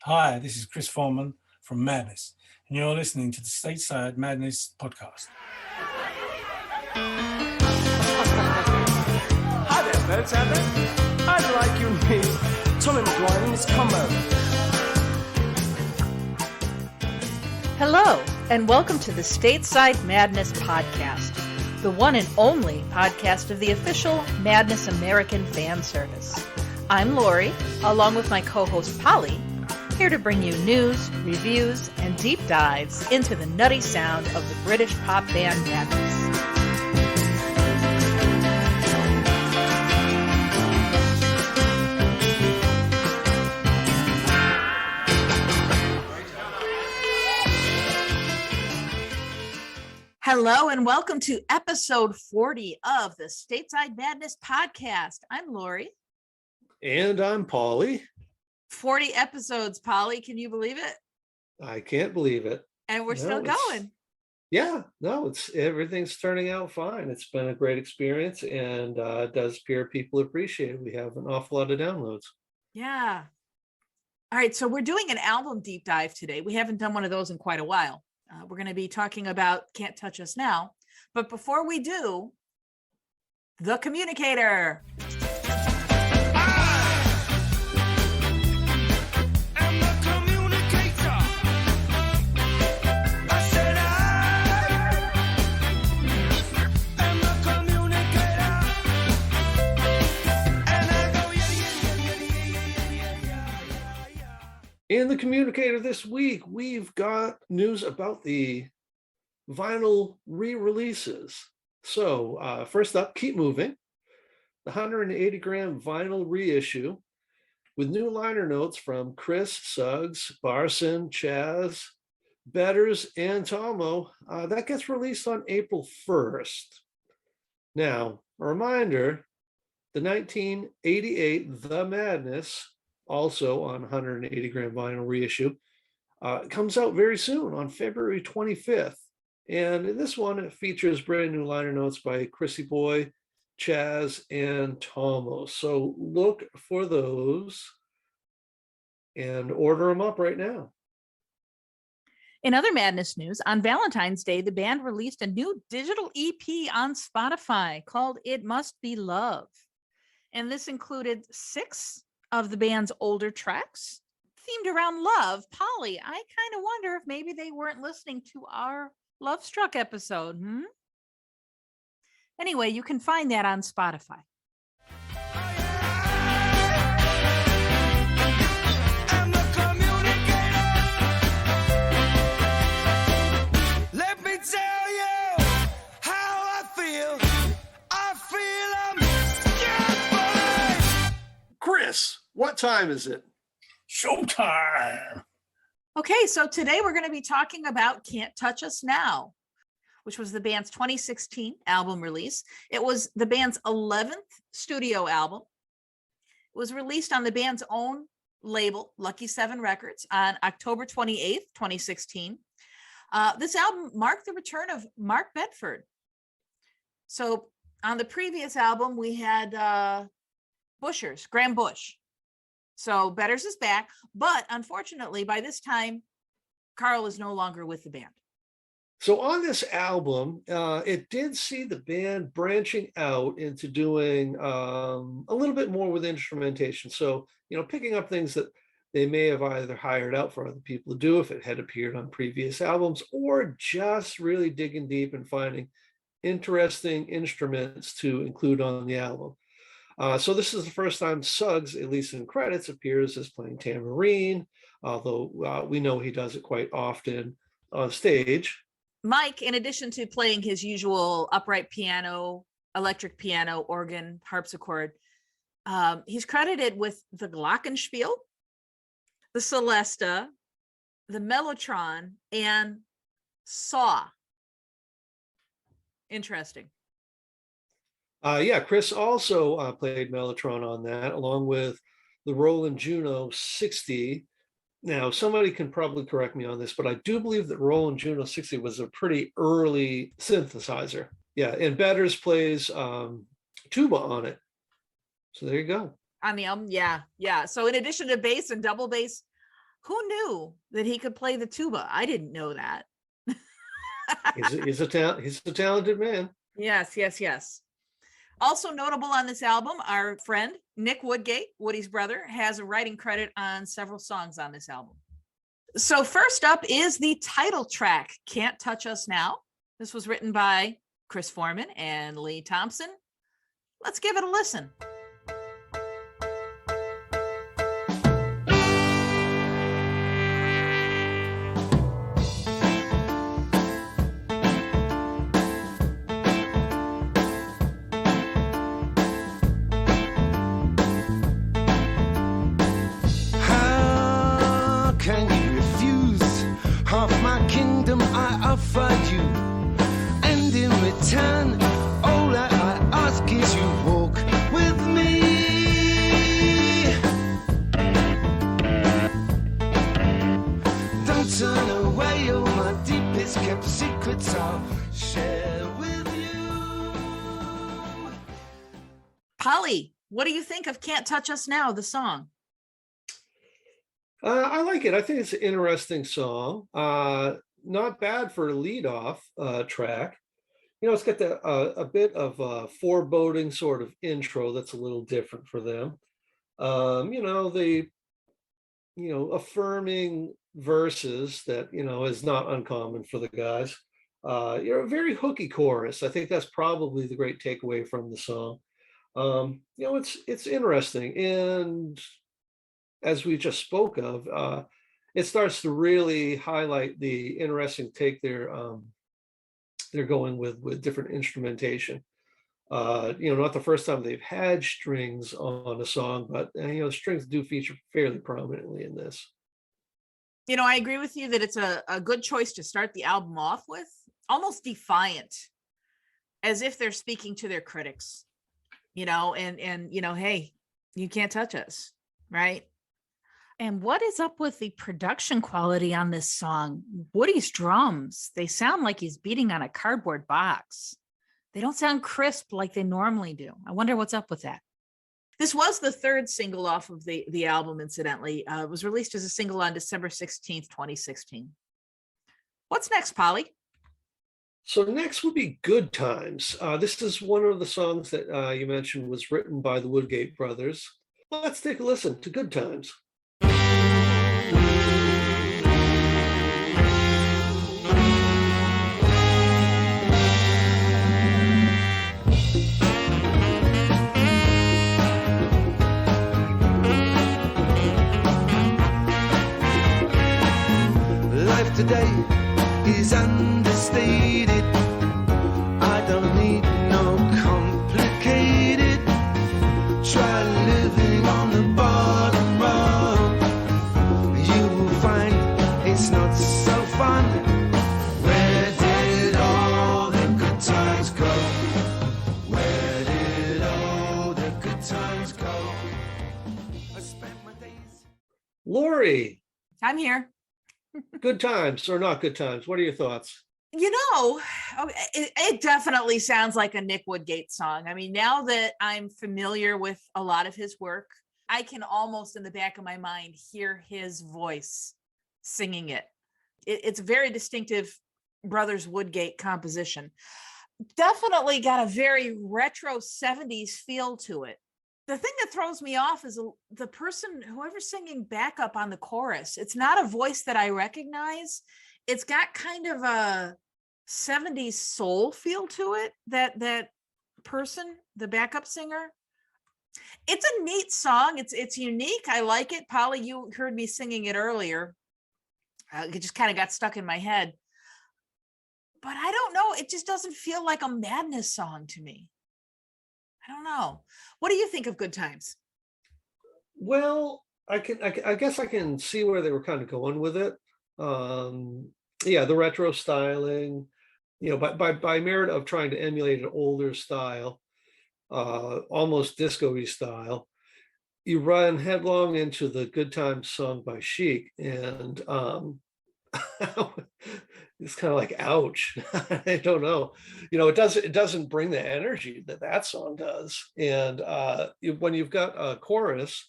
Hi, this is Chris Foreman from Madness, and you're listening to the Stateside Madness podcast. Hi there, folks out there. I'd like you to meet Tommy McGuire and his combo. Hello, and welcome to the Stateside Madness podcast, the one and only podcast of the official Madness American fan service. I'm Laurie, along with my co-host Polly, here to bring you news, reviews, and deep dives into the nutty sound of the British pop band Madness. Hello, and welcome to episode 40 of the Stateside Madness podcast. I'm Laurie. And I'm Polly. 40 episodes, Polly. Can you believe it? I can't believe it. And we're still going. Yeah, no, everything's turning out fine. It's been a great experience, and it does appear people appreciate it. We have an awful lot of downloads. Yeah. All right, so we're doing an album deep dive today. We haven't done one of those in quite a while. We're going to be talking about Can't Touch Us Now. But before we do, the communicator. In the communicator this week, we've got news about the vinyl re-releases. So first up, Keep Moving, the 180-gram vinyl reissue with new liner notes from Chris, Suggs, Barson, Chaz, Betters, and Tomo. That gets released on April 1st. Now, a reminder, the 1988 The Madness, also on 180-gram vinyl reissue, comes out very soon on February 25th. And in this one, it features brand new liner notes by Chrissy Boy, Chaz, and Tomo. So look for those and order them up right now. In other Madness news, on Valentine's Day, the band released a new digital EP on Spotify called It Must Be Love. And this included 6 of the band's older tracks themed around love. Polly, I kind of wonder if maybe they weren't listening to our Love Struck episode. Anyway, you can find that on Spotify. Let me tell you how I feel. I'm scared. Chris, what time is it? Showtime! Okay, so today we're going to be talking about Can't Touch Us Now, which was the band's 2016 album release. It was the band's 11th studio album. It was released on the band's own label, Lucky 7 Records, on October 28th, 2016. This album marked the return of Mark Bedford. So on the previous album, we had Bushers, Graham Bush. So Betters is back, but unfortunately, by this time, Carl is no longer with the band. So on this album, it did see the band branching out into doing a little bit more with instrumentation. So, picking up things that they may have either hired out for other people to do if it had appeared on previous albums, or just really digging deep and finding interesting instruments to include on the album. So this is the first time Suggs, at least in credits, appears as playing tambourine, although we know he does it quite often on stage. Mike, in addition to playing his usual upright piano, electric piano, organ, harpsichord, he's credited with the glockenspiel, the celesta, the mellotron, and saw. Interesting. Chris also played mellotron on that, along with the Roland Juno 60. Now, somebody can probably correct me on this, but I do believe that Roland Juno 60 was a pretty early synthesizer. Yeah, and Betters plays tuba on it. So there you go. On the album, yeah. So in addition to bass and double bass, Who knew that he could play the tuba? I didn't know that. He's a talented man. Yes, yes, yes. Also notable on this album, our friend Nick Woodgate, Woody's brother, has a writing credit on several songs on this album. So first up is the title track, Can't Touch Us Now. This was written by Chris Foreman and Lee Thompson. Let's give it a listen. You, and in return, all that I ask is you walk with me. Don't turn away, all my deepest kept secrets I'll share with you. Polly, what do you think of Can't Touch Us Now, the song? I like it. I think it's an interesting song. Not bad for a lead-off track. It's got a bit of a foreboding sort of intro that's a little different for them. The affirming verses that is not uncommon for the guys. A very hooky chorus. I think that's probably the great takeaway from the song. It's interesting, and as we just spoke of, it starts to really highlight the interesting take they're going with different instrumentation. Not the first time they've had strings on a song, but strings do feature fairly prominently in this. I agree with you that it's a good choice to start the album off with, almost defiant, as if they're speaking to their critics, hey, you can't touch us, right? And what is up with the production quality on this song? Woody's drums, they sound like he's beating on a cardboard box. They don't sound crisp like they normally do. I wonder what's up with that. This was the third single off of the album, incidentally. It was released as a single on December 16th, 2016. What's next, Polly? So next would be Good Times. This is one of the songs that you mentioned was written by the Woodgate brothers. Let's take a listen to Good Times. Life today is understated. I don't need no complicated. Try living on the bottom rung. You will find it's not so fun. Where did all the good times go? Where did all the good times go? I spent my days. Laurie, I'm here. Good Times or not Good Times? What are your thoughts? It definitely sounds like a Nick Woodgate song. I mean, now that I'm familiar with a lot of his work, I can almost in the back of my mind hear his voice singing it. It's a very distinctive Brothers Woodgate composition. Definitely got a very retro 70s feel to it. The thing that throws me off is the person, whoever's singing backup on the chorus. It's not a voice that I recognize. It's got kind of a 70s soul feel to it, that person, the backup singer. It's a neat song. It's unique. I like it. Polly, you heard me singing it earlier. It just kind of got stuck in my head. But I don't know. It just doesn't feel like a Madness song to me. I don't know. What do you think of Good Times? Well, I guess I can see where they were kind of going with it. The retro styling, by merit of trying to emulate an older style, almost disco-y style, you run headlong into the Good Times song by Chic, and it's kind of like, ouch. I don't know. It doesn't bring the energy that song does. And when you've got a chorus,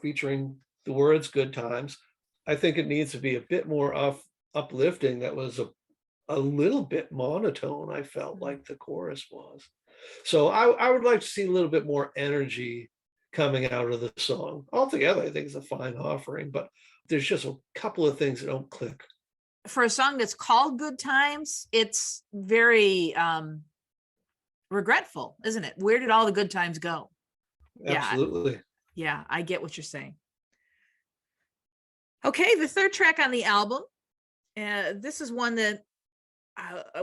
featuring the words Good Times, I think it needs to be a bit more uplifting. That was a little bit monotone, I felt like the chorus was. So I would like to see a little bit more energy coming out of the song. Altogether, I think it's a fine offering, but there's just a couple of things that don't click. For a song that's called Good Times, it's very regretful, isn't it? Where did all the good times go? Absolutely. Yeah, I get what you're saying. Okay, the third track on the album. This is one that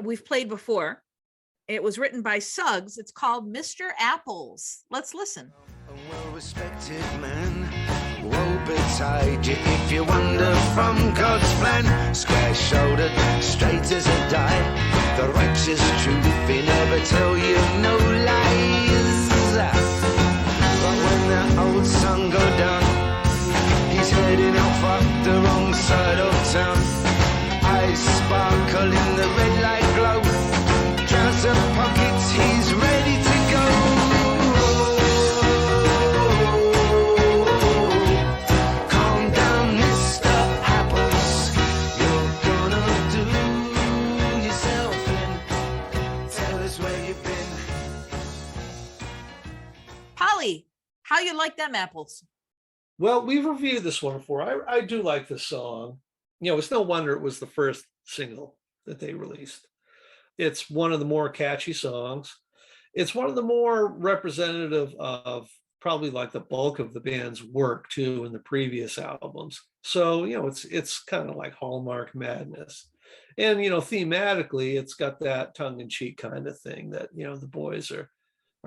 we've played before. It was written by Suggs. It's called Mr. Apples. Let's listen. A well-respected man, woe betide you if you wander from God's plan. Square-shouldered, straight as a die, the righteous truth he never tell you no lies. But when that old sun go down, he's heading off up the wrong side of town. Eyes sparkle in the red light glow, trouser pockets, he's ready to go. How you like them apples? Well, we've reviewed this one before. I do like this song. You know, it's no wonder it was the first single that they released. It's one of the more catchy songs. It's one of the more representative of probably like the bulk of the band's work too in the previous albums. So, you know, it's kind of like Hallmark Madness. And, you know, thematically, it's got that tongue-in-cheek kind of thing that, you know, the boys are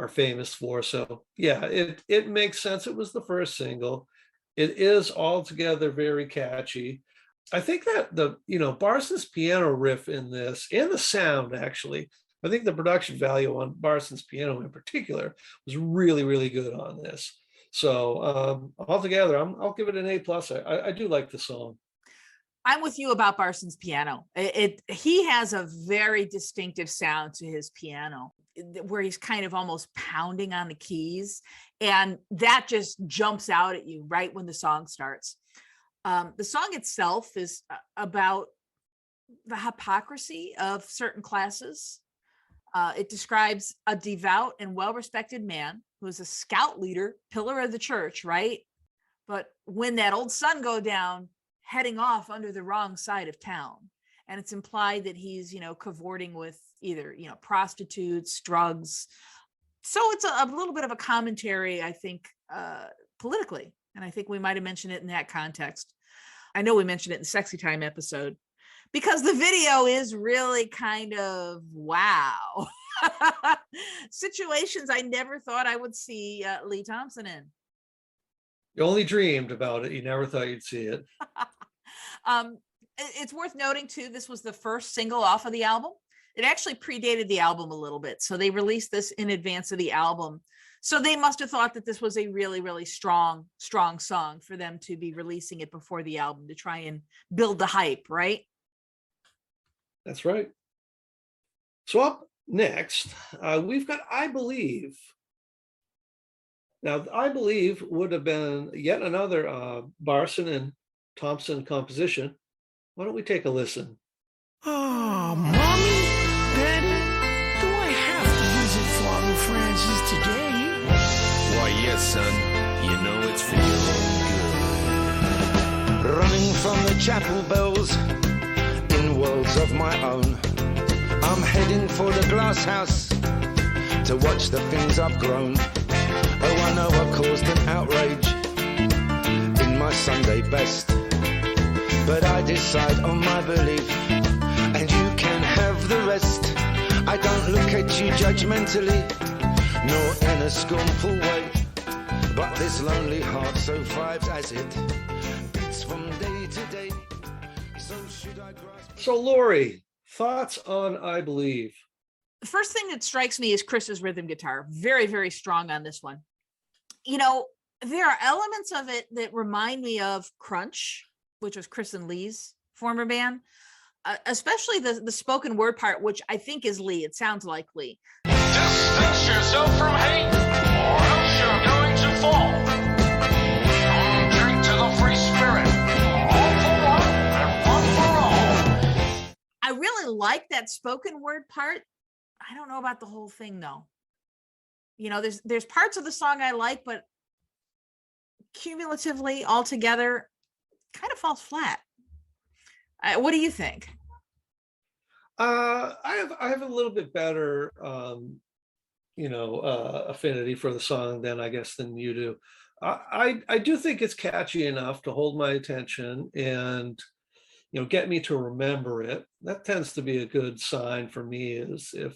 famous for. So yeah, it makes sense. It was the first single. It is altogether very catchy. I think that the, you know, Barson's piano riff in this, and the sound actually, I think the production value on Barson's piano in particular was really, really good on this. So altogether, I'll give it an A+. I do like the song. I'm with you about Barson's piano. He has a very distinctive sound to his piano, where he's kind of almost pounding on the keys, and that just jumps out at you right when the song starts. The song itself is about the hypocrisy of certain classes. It describes a devout and well-respected man who is a scout leader, pillar of the church, right? But when that old sun go down, heading off under the wrong side of town. And it's implied that he's, you know, cavorting with either, you know, prostitutes, drugs. So it's a little bit of a commentary, I think, politically. And I think we might have mentioned it in that context. I know we mentioned it in the Sexy Time episode, because the video is really kind of wow. Situations I never thought I would see Lee Thompson in. You only dreamed about it. You never thought you'd see it. It's worth noting too, this was the first single off of the album. It actually predated the album a little bit. So they released this in advance of the album. So they must have thought that this was a really, really strong song for them to be releasing it before the album to try and build the hype, right? That's right. So up next, we've got I Believe. Now, I Believe would have been yet another Barson and Thompson composition. Why don't we take a listen? Oh, Mommy, Daddy, do I have to visit Father Francis today? Why, yes, son. You know it's for your own good. Running from the chapel bells in worlds of my own. I'm heading for the glass house to watch the things I've grown. Oh, I know I caused an outrage in my Sunday best, but I decide on my belief, and you can have the rest. I don't look at you judgmentally, nor in a scornful way, but this lonely heart so thrives as it beats from day to day. So should I grasp... So Laurie, thoughts on I Believe? The first thing that strikes me is Chris's rhythm guitar. Very, very strong on this one. You know, there are elements of it that remind me of Crunch, which was Chris and Lee's former band, especially the spoken word part, which I think is Lee. It sounds like Lee. Distance yourself from hate, or else you're going to fall. Drink to the free spirit. All like that spoken word part. I don't know about the whole thing though. You know, there's parts of the song I like, but cumulatively altogether kind of falls flat. What do you think? I have a little bit better affinity for the song than you do. I do think it's catchy enough to hold my attention and get me to remember it. That tends to be a good sign for me, is if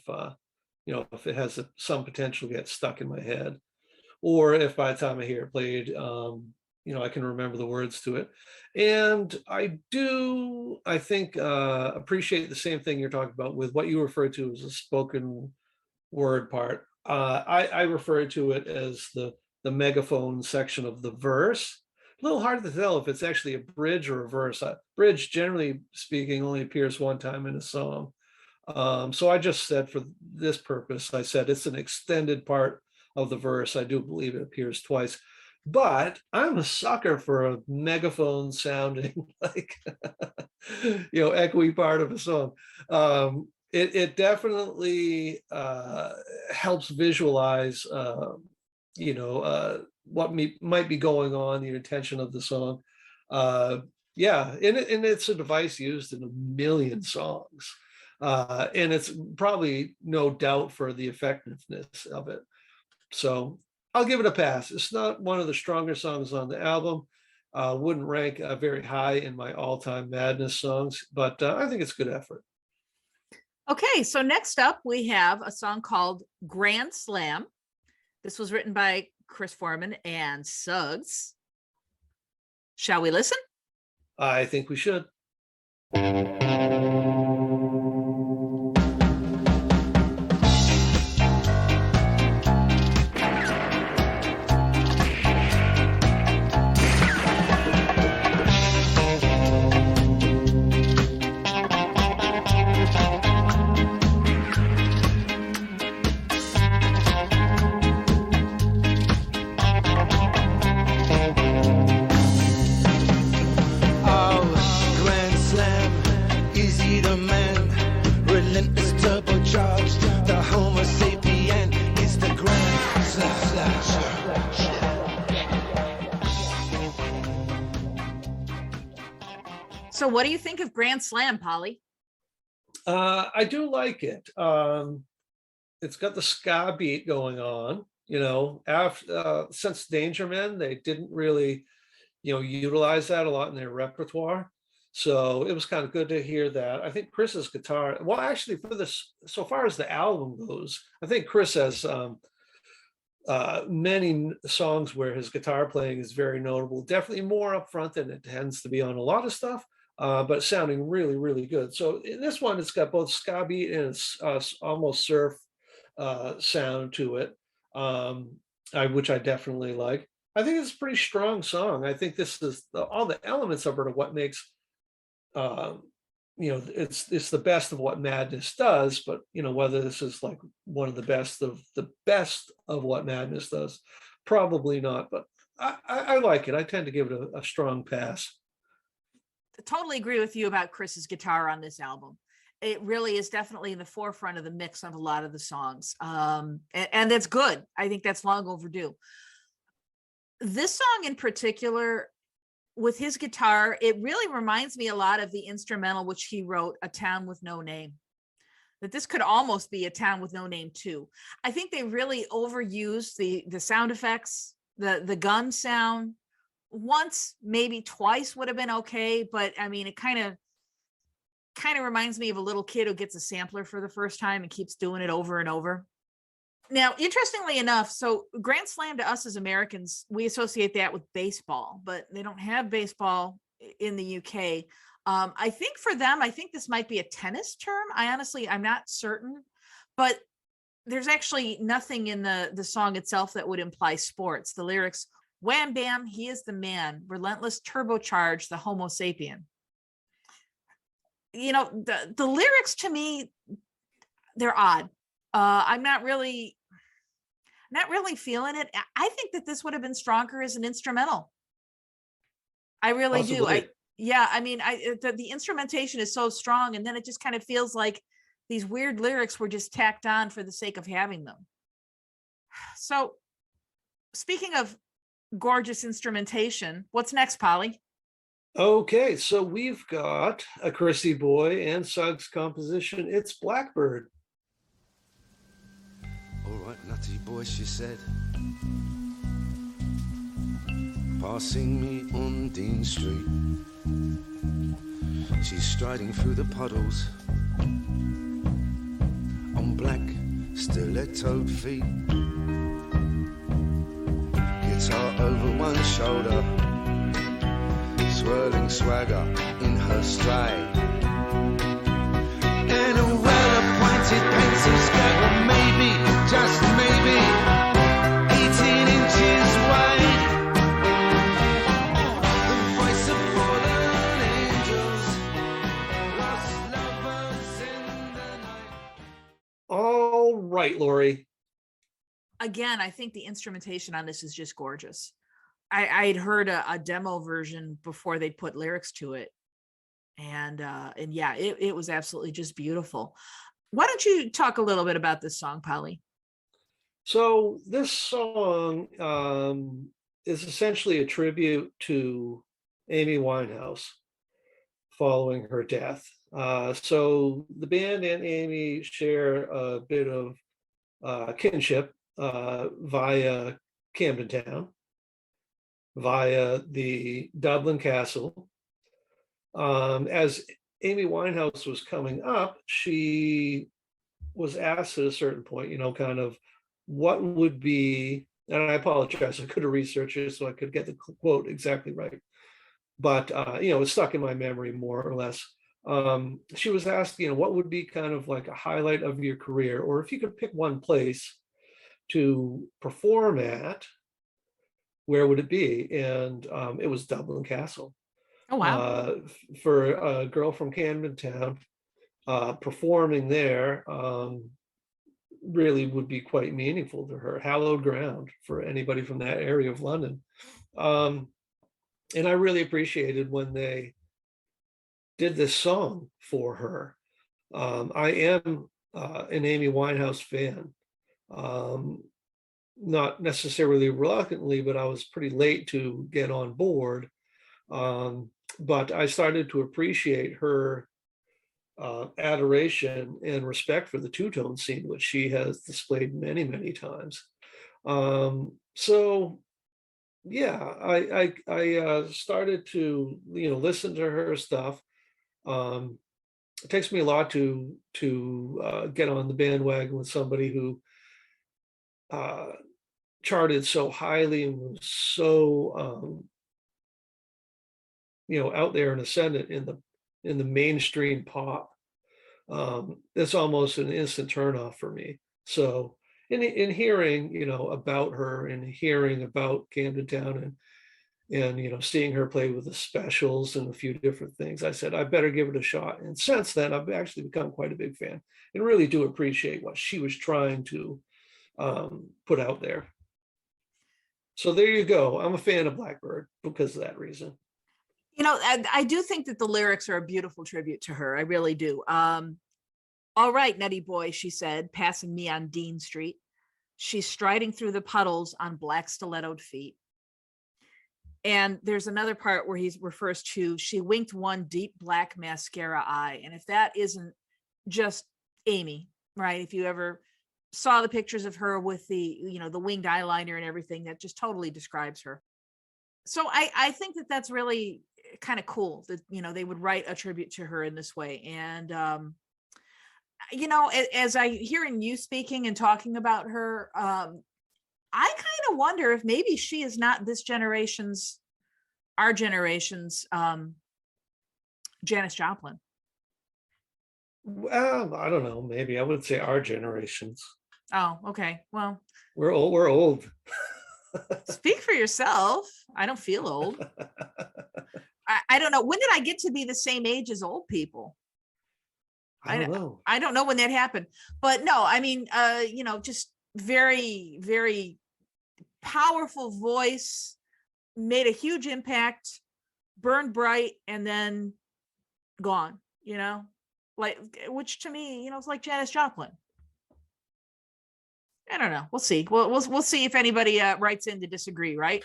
it has some potential to get stuck in my head, or if by the time I hear it played, I can remember the words to it. And I think, appreciate the same thing you're talking about with what you refer to as a spoken word part. I refer to it as the megaphone section of the verse. A little hard to tell if it's actually a bridge or a verse. Bridge, generally speaking, only appears one time in a song. So I just said, for this purpose, I said it's an extended part of the verse. I do believe it appears twice, but I'm a sucker for a megaphone sounding like echoey part of a song. It definitely helps visualize what might be going on, the intention of the song. And it's a device used in a million songs. And it's probably no doubt for the effectiveness of it. So I'll give it a pass. It's not one of the stronger songs on the album. Wouldn't rank very high in my all-time Madness songs, but I think it's good effort. Okay, so next up we have a song called Grand Slam. This was written by Chris Foreman and Suggs. Shall we listen? I think we should. So what do you think of Grand Slam, Polly? I do like it. It's got the ska beat going on. After since Danger Men, they didn't really, utilize that a lot in their repertoire. So it was kind of good to hear that. I think Chris's guitar, well, actually, for this, so far as the album goes, I think Chris has many songs where his guitar playing is very notable. Definitely more upfront than it tends to be on a lot of stuff. But sounding really, really good. So in this one, it's got both ska beat and it's almost surf sound to it, which I definitely like. I think it's a pretty strong song. I think this is all the elements of it are what makes, it's the best of what Madness does. But whether this is like one of the best of what Madness does, probably not. But I like it. I tend to give it a strong pass. Totally agree with you about Chris's guitar on this album. It really is definitely in the forefront of the mix of a lot of the songs. And that's good. I think that's long overdue. This song in particular, with his guitar, it really reminds me a lot of the instrumental which he wrote, A Town with No Name. That this could almost be A Town with No Name too. I think they really overused the sound effects, the gun sound. Once, maybe twice would have been okay, but I mean, it kind of reminds me of a little kid who gets a sampler for the first time and keeps doing it over and over. Now, interestingly enough, so Grand Slam to us as Americans, we associate that with baseball, but they don't have baseball in the UK. I think for them, I think this might be a tennis term. I'm not certain, but there's actually nothing in the song itself that would imply sports. The lyrics, wham, bam, he is the man, relentless turbocharge, the Homo sapien. The lyrics to me, they're odd. I'm not really feeling it. I think that this would have been stronger as an instrumental. I really do. Yeah, I mean, the instrumentation is so strong, and then it just kind of feels like these weird lyrics were just tacked on for the sake of having them. So, speaking of gorgeous instrumentation, what's next, Polly? Okay, so we've got a Chrissy Boy and Suggs composition. It's Blackbird. All right, nutty boy, she said, passing me on Dean Street. She's striding through the puddles on black stilettoed feet. Guitar over one shoulder, swirling swagger in her stride, and a well-appointed pencil skirt, or maybe, just maybe, 18 inches wide. The voice of fallen angels, lost lovers in the night. All right, Laurie. Again, I think the instrumentation on this is just gorgeous. I'd heard a demo version before they put lyrics to it, and yeah, it was absolutely just beautiful. Why don't you talk a little bit about this song, Polly? So this song is essentially a tribute to Amy Winehouse following her death. So the band and Amy share a bit of kinship via Camden Town, via the Dublin Castle. As Amy Winehouse was coming up, she was asked at a certain point, kind of what would be, and I apologize, I could have researched it so I could get the quote exactly right. But, it's stuck in my memory more or less. She was asked, what would be kind of like a highlight of your career, or if you could pick one place to perform at, where would it be? And it was Dublin Castle. Oh, wow. For a girl from Camden Town, performing there really would be quite meaningful to her. Hallowed ground for anybody from that area of London. And I really appreciated when they did this song for her. I am an Amy Winehouse fan. Not necessarily reluctantly, but I was pretty late to get on board. But I started to appreciate her adoration and respect for the two-tone scene, which she has displayed many, many times. So yeah, I started to listen to her stuff. It takes me a lot to get on the bandwagon with somebody who charted so highly and was so out there and ascendant in the mainstream pop. It's almost an instant turnoff for me. So in hearing about her and hearing about Camden Town and seeing her play with the Specials and a few different things, I said I better give it a shot. And since then, I've actually become quite a big fan and really do appreciate what she was trying to put out there. So there you go. I'm a fan of Blackbird because of that reason. I do think that the lyrics are a beautiful tribute to her. I really do. All right, nutty boy, she said, passing me on Dean Street. She's striding through the puddles on black stilettoed feet. And there's another part where he refers to, she winked one deep black mascara eye. And if that isn't just Amy, right? If you ever saw the pictures of her with the winged eyeliner and everything, that just totally describes her. So I think that that's really kind of cool that, they would write a tribute to her in this way. And, as I hearing you speaking and talking about her, I kind of wonder if maybe she is not our generation's Janis Joplin. Well, I don't know. Maybe I would say our generations. Oh, okay. Well, we're old. Speak for yourself. I don't feel old. I don't know. When did I get to be the same age as old people? I don't know. I don't know when that happened. But no, I mean, just very, very powerful voice, made a huge impact burned bright and then gone, like, which to me, it's like Janis Joplin. I don't know. We'll see. We'll see if anybody writes in to disagree, right?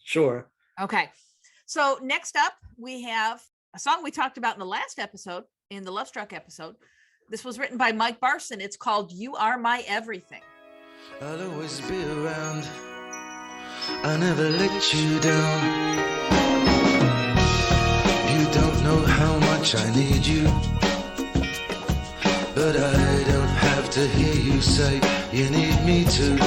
Sure. Okay. So next up, we have a song we talked about in the last episode, in the Love Struck episode. This was written by Mike Barson. It's called You Are My Everything. I'll always be around. I never let you down. You don't know how much I need you, but I don't have to hear you say you need me to.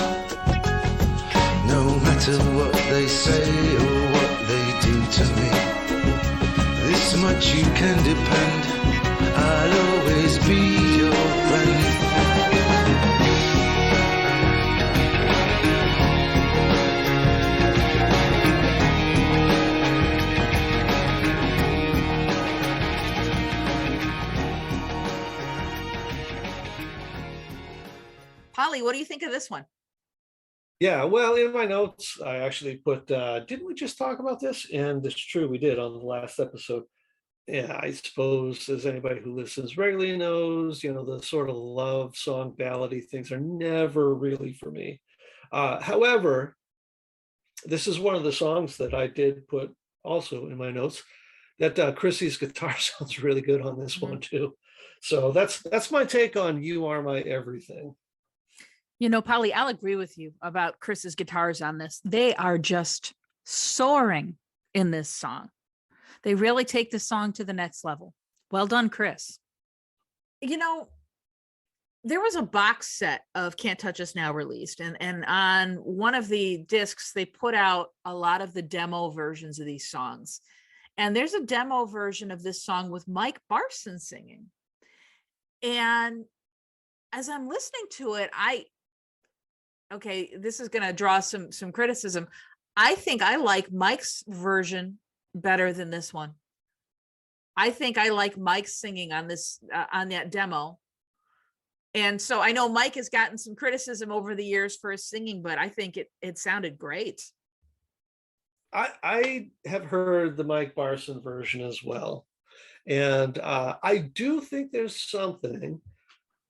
No matter what they say or what they do to me, this much you can depend. I'll always be your friend. Polly, what do you think of this one? Yeah, well, in my notes, I actually put, didn't we just talk about this? And it's true, we did on the last episode. Yeah, I suppose as anybody who listens regularly knows, the sort of love song ballady things are never really for me. However, this is one of the songs that I did put also in my notes that Chrissy's guitar sounds really good on this one too. So that's my take on You Are My Everything. Polly, I'll agree with you about Chris's guitars on this. They are just soaring in this song. They really take the song to the next level. Well done, Chris. There was a box set of Can't Touch Us Now released, and on one of the discs, they put out a lot of the demo versions of these songs. And there's a demo version of this song with Mike Barson singing. And as I'm listening to it, this is going to draw some criticism. I think I like Mike's version better than this one. I think I like Mike's singing on this on that demo. And so I know Mike has gotten some criticism over the years for his singing, but I think it sounded great. I have heard the Mike Barson version as well. And I do think there's something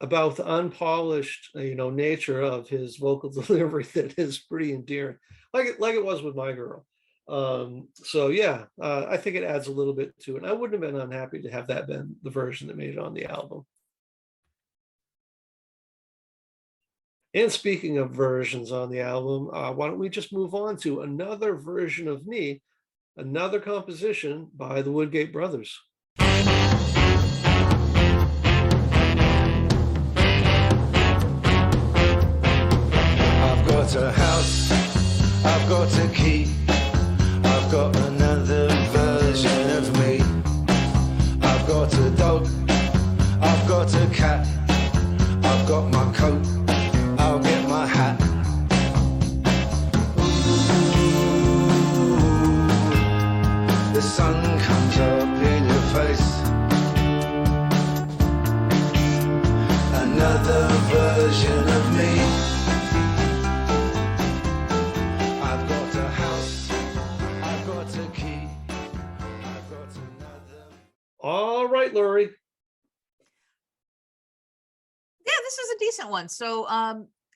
about the unpolished, nature of his vocal delivery that is pretty endearing, like it was with My Girl. So yeah, I think it adds a little bit to it. And I wouldn't have been unhappy to have that been the version that made it on the album. And speaking of versions on the album, why don't we just move on to another version of Me, another composition by the Woodgate Brothers. I've got a house, I've got a key, I've got another version of me. I've got a dog, I've got a cat, I've got my coat, I'll get my hat. Ooh, the sun comes up in your face. Another version of me. I've got a house, I've got a key, I've got another. All right, Laurie. Yeah, this is a decent one. So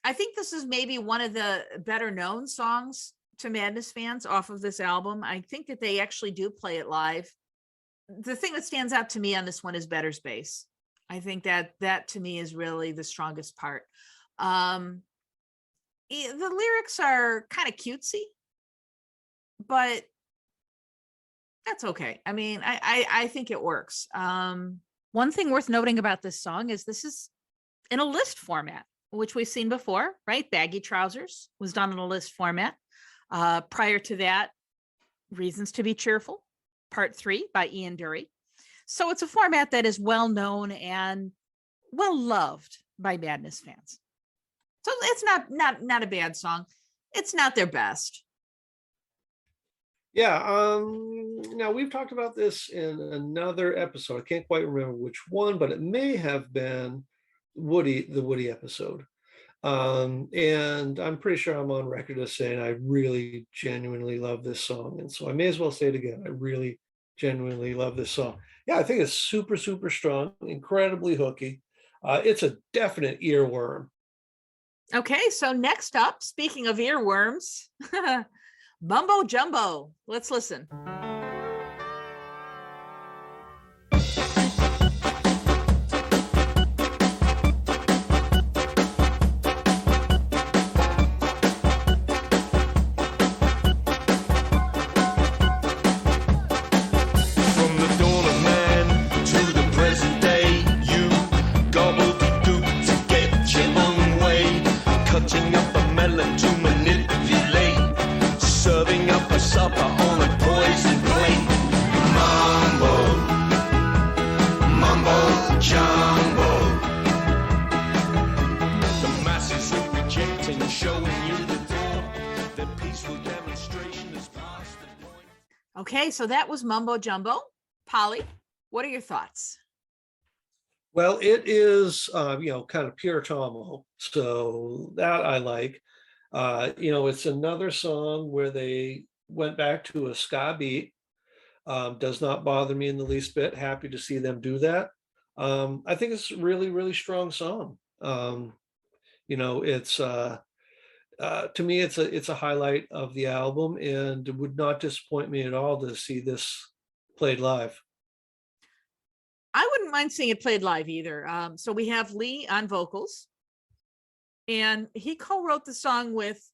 I think this is maybe one of the better known songs to Madness fans off of this album. I think that they actually do play it live. The thing that stands out to me on this one is Better's bass. I think that to me is really the strongest part. The lyrics are kind of cutesy, but that's okay. I mean, I think it works. One thing worth noting about this song is this is in a list format, which we've seen before, right? Baggy Trousers was done in a list format. Prior to that, Reasons to Be Cheerful, Part 3 by Ian Dury. So it's a format that is well known and well loved by Madness fans. So it's not a bad song. It's not their best. Yeah. Now we've talked about this in another episode. I can't quite remember which one, but it may have been the Woody episode. And I'm pretty sure I'm on record as saying I really genuinely love this song. And so I may as well say it again. I really genuinely love this song. Yeah, I think it's super, super strong, incredibly hooky. It's a definite earworm. Okay, so next up, speaking of earworms, Mumbo Jumbo. Let's listen. Okay, so that was Mumbo Jumbo. Polly, what are your thoughts? Well, it is, kind of pure Tomo. So that I like. It's another song where they went back to a ska beat. Does not bother me in the least bit. Happy to see them do that. I think it's a really, really strong song. It's to me, it's a highlight of the album, and it would not disappoint me at all to see this played live. I wouldn't mind seeing it played live either. So we have Lee on vocals, and he co-wrote the song with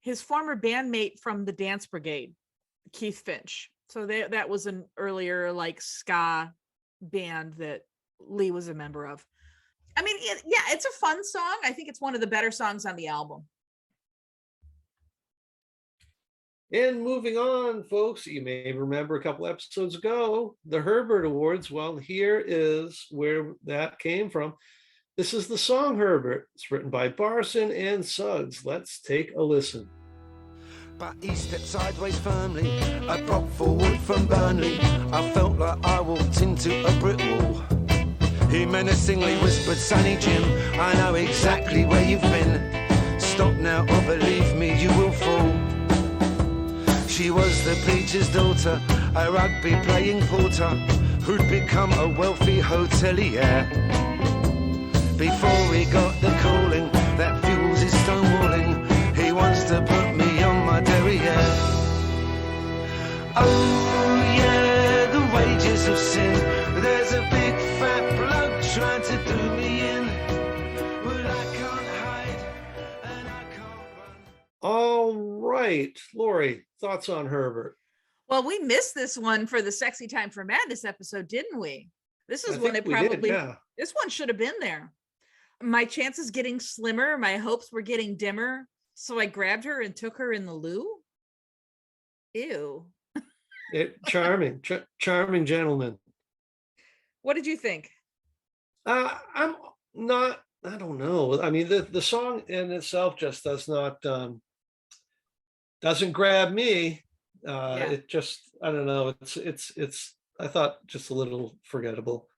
his former bandmate from the Dance Brigade, Keith Finch. So that was an earlier like ska band that Lee was a member of. I mean, it's a fun song. I think it's one of the better songs on the album. And moving on, folks, you may remember a couple episodes ago, the Herbert Awards. Well, here is where that came from. This is the song Herbert. It's written by Barson and Suggs. Let's take a listen. But he stepped sideways firmly. I brought forward from Burnley. I felt like I walked into a brick wall. He menacingly whispered, "Sonny Jim, I know exactly where you've been. Stop now or believe me, you will fall." She was the preacher's daughter, a rugby playing porter, who'd become a wealthy hotelier. Before he got the calling that fuels his stonewalling, he wants to put me on my derriere. Oh yeah, the wages of sin. There's a big fat bloke trying to do me in. Well, I can't hide and I can't run. All right, Laurie, thoughts on Herbert? Well, we missed this one for the Sexy Time for Madness episode, didn't we? This is when it probably, this one should have been there. My chances getting slimmer, my hopes were getting dimmer. So I grabbed her and took her in the loo. Ew. Charming gentleman. What did you think? I'm not, I don't know. I mean, the song in itself just doesn't grab me. It just, I don't know. It's I thought just a little forgettable.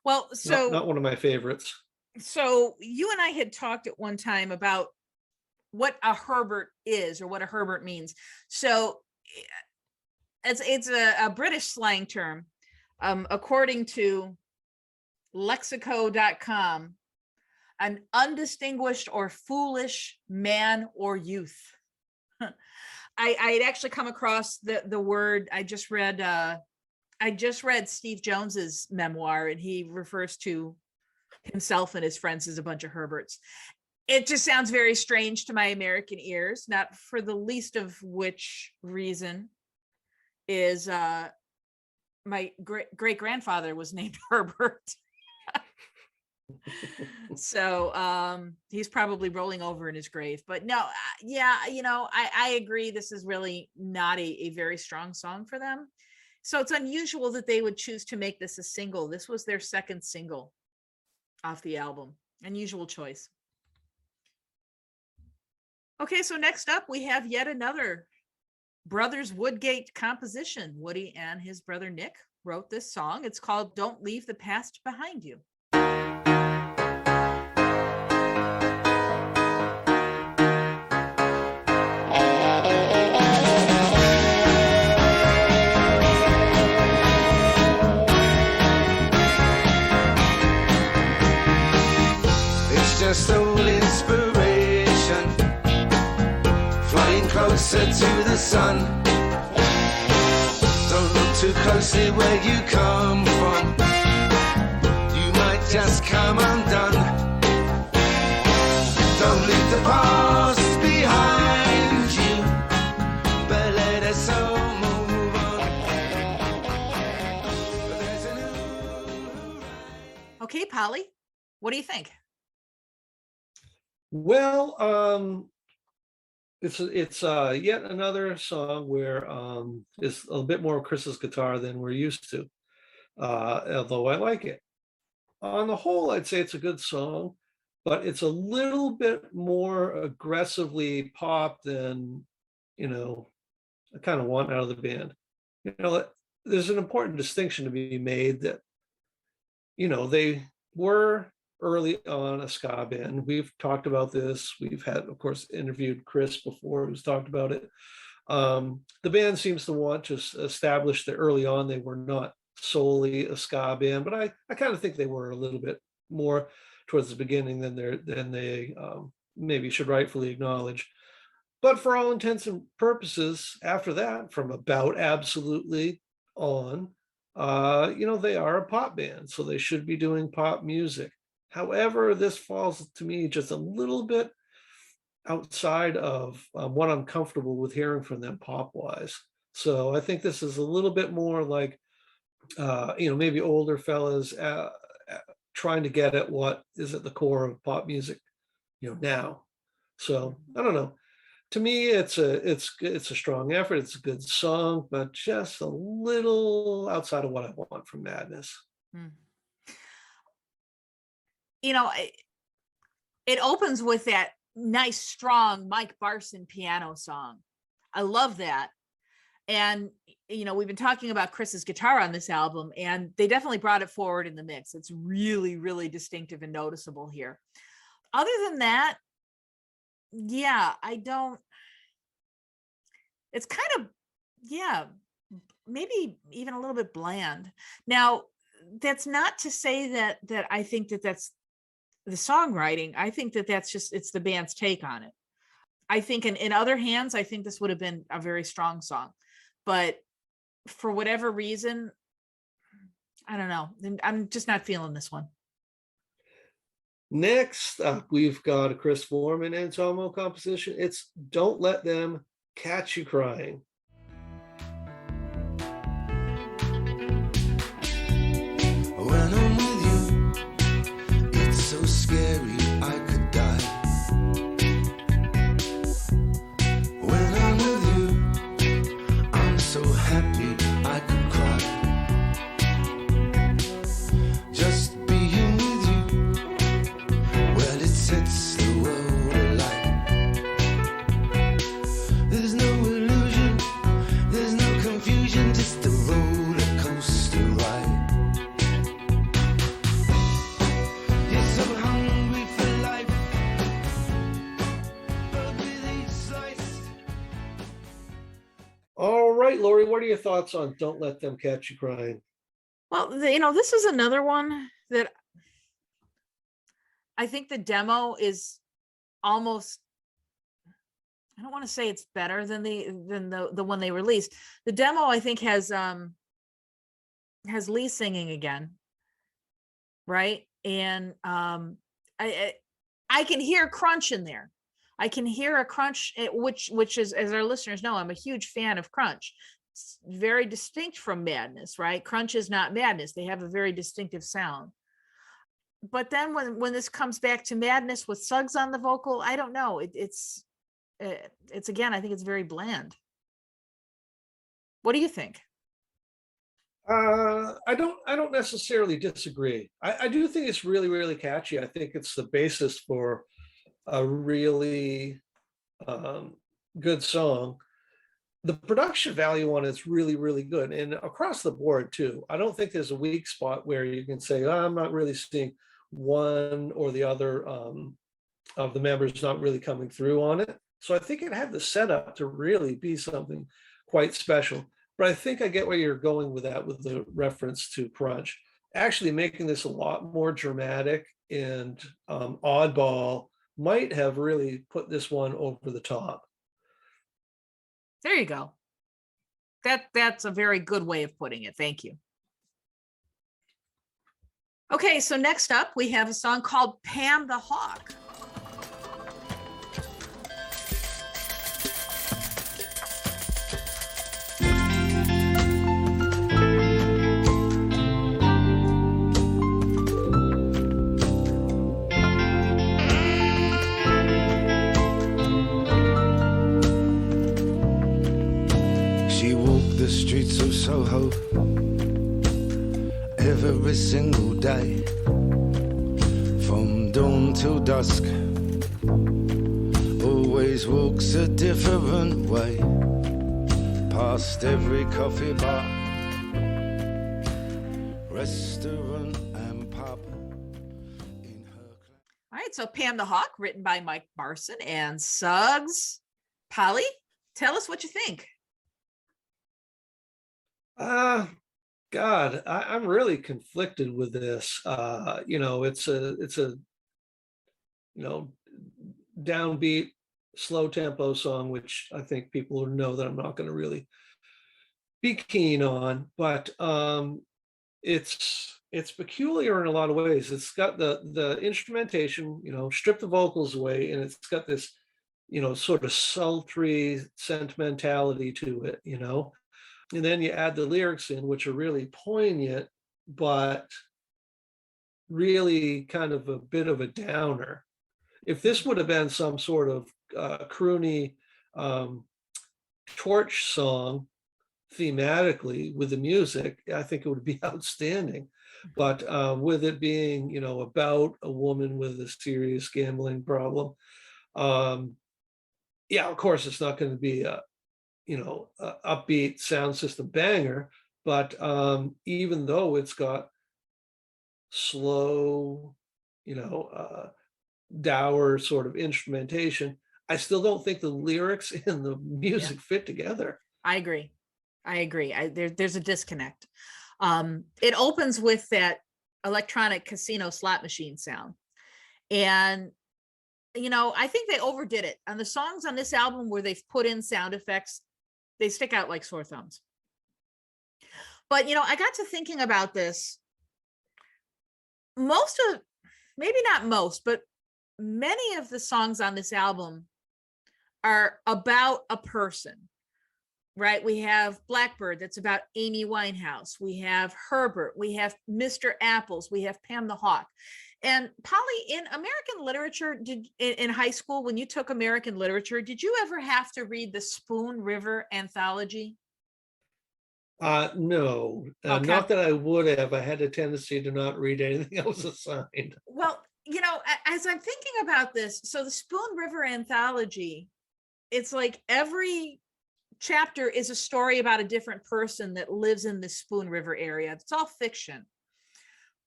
Well, so not one of my favorites. So you and I had talked at one time about what a Herbert is or what a Herbert means. So it's a British slang term. According to lexico.com, an undistinguished or foolish man or youth. I had actually come across the word. I just read Steve Jones's memoir, and he refers to himself and his friends as a bunch of Herberts. It just sounds very strange to my American ears, not for the least of which reason is my great grandfather was named Herbert. So he's probably rolling over in his grave. But no, I agree. This is really not a very strong song for them. So it's unusual that they would choose to make this a single. This was their second single off the album. Unusual choice. Okay, so next up we have yet another Brothers Woodgate composition. Woody and his brother Nick wrote this song. It's called Don't Leave the Past Behind You. your soul inspiration, flying closer to the sun. Don't look too closely where you come from, you might just come undone. Don't leave the past behind you, but let us all move on. But there's a new... Okay, Polly, what do you think? Well, it's yet another song where it's a bit more Chris's guitar than we're used to, although I like it. On the whole, I'd say it's a good song, but it's a little bit more aggressively pop than, I kind of want out of the band. There's an important distinction to be made that, they were early on a ska band. We've talked about this. We've had, of course, interviewed Chris before who's talked about it. The band seems to want to establish that early on they were not solely a ska band, but I kind of think they were a little bit more towards the beginning than they maybe should rightfully acknowledge. But for all intents and purposes, after that, from about Absolutely on, they are a pop band, so they should be doing pop music. However, this falls to me just a little bit outside of what I'm comfortable with hearing from them pop-wise. So I think this is a little bit more like, maybe older fellas trying to get at what is at the core of pop music, now. So I don't know. To me, it's a strong effort. It's a good song, but just a little outside of what I want from Madness. It opens with that nice, strong Mike Barson piano song. I love that. And, we've been talking about Chris's guitar on this album, and they definitely brought it forward in the mix. It's really, really distinctive and noticeable here. Other than that, it's kind of, maybe even a little bit bland. Now, that's not to say that I think that's the songwriting. I think it's the band's take on it. I think in other hands, I think this would have been a very strong song, but for whatever reason, I don't know. I'm just not feeling this one. Next up, we've got a Chris Foreman and Tomo composition. It's Don't Let Them Catch You Crying. When I'm with you, it's so scary I could die. When I'm with you, I'm so happy I could cry. Just being with you, well, it sets the world alight. There's no illusion, there's no confusion, just a roller coaster ride. All right, Laurie, what are your thoughts on Don't Let Them Catch You Crying? Well, this is another one that I think the demo is almost, I don't want to say it's better than the one they released. The demo, I think, has Lee singing again, right? And I can hear crunch in there. I can hear a crunch, which is, as our listeners know, I'm a huge fan of crunch. It's very distinct from Madness, right? Crunch is not Madness. They have a very distinctive sound. But then when this comes back to Madness with Suggs on the vocal, I don't know. It's again, I think it's very bland. What do you think? I don't necessarily disagree. I do think it's really, really catchy. I think it's the basis for a really good song. The production value on it's really, really good, and across the board too. I don't think there's a weak spot where you can say, I'm not really seeing one or the other of the members not really coming through on it. So I think it had the setup to really be something quite special. But I think I get where you're going with that, with the reference to crunch. actually making this a lot more dramatic and oddball might have really put this one over the top. There you go. That's a very good way of putting it. Thank you. Okay, so next up we have a song called Pam the Hawk. She walked the streets of Soho every single day, from dawn till dusk. Always walks a different way, past every coffee bar, restaurant and pub. In her... All right, so Pam the Hawk, written by Mike Marson and Suggs. Polly, tell us what you think. God, I'm really conflicted with this. It's a downbeat, slow tempo song, which I think people know that I'm not going to really be keen on. But it's peculiar in a lot of ways. It's got the instrumentation, strip the vocals away, and it's got this, sort of sultry sentimentality to it, And then you add the lyrics in, which are really poignant, but really kind of a bit of a downer. If this would have been some sort of croony torch song thematically with the music, I think it would be outstanding. But with it being, about a woman with a serious gambling problem, of course, it's not going to be a upbeat sound system banger, but even though it's got slow, dour sort of instrumentation, I still don't think the lyrics and the music fit together. I agree. There's a disconnect. It opens with that electronic casino slot machine sound. And, I think they overdid it. On the songs on this album where they've put in sound effects, they stick out like sore thumbs. But, I got to thinking about this. Maybe not most, but many of the songs on this album are about a person, right? We have Blackbird, that's about Amy Winehouse. We have Herbert. We have Mr. Apples. We have Pam the Hawk. And Polly, in American literature, in high school, when you took American literature, did you ever have to read the Spoon River anthology? No, Okay. Not that I would have. I had a tendency to not read anything I was assigned. Well, as I'm thinking about this, so the Spoon River anthology, it's like every chapter is a story about a different person that lives in the Spoon River area. It's all fiction.